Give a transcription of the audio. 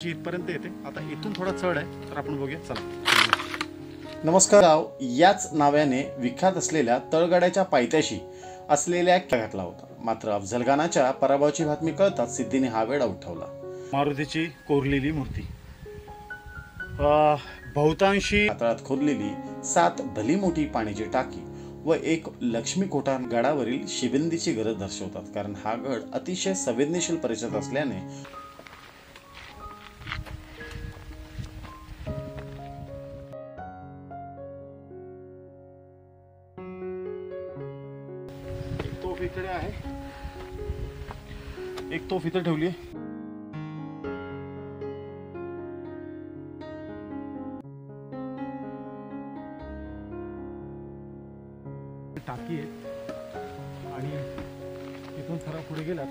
इथपर्यंत येते. आता इथून थोडा चढ आहे, तर आपण बघूया. चला. नमस्कार. गाव याच नावाने विख्यात असलेल्या तळगड्याच्या पायथ्याशी असलेल्या घातला होता. मात्र अफझलखानाच्या पराभवाची बातमी कळताच सिद्धीने हा वेळ उठवला. मारुतीची कोरलेली मूर्ती, बहुतांशी पातळात खोदलेली 7 भली मोठी पाण्याची टाकी व एक लक्ष्मी कोठार गडावरील शिबंदीची गरज दर्शवतात. कारण हा गड अतिशय संवेदनशील परिसर असल्याने तोफ इकडे आहे, एक तोफ इथे ठेवली आहे. टाकी आहे आणि इथून थोडा पुढे गेलात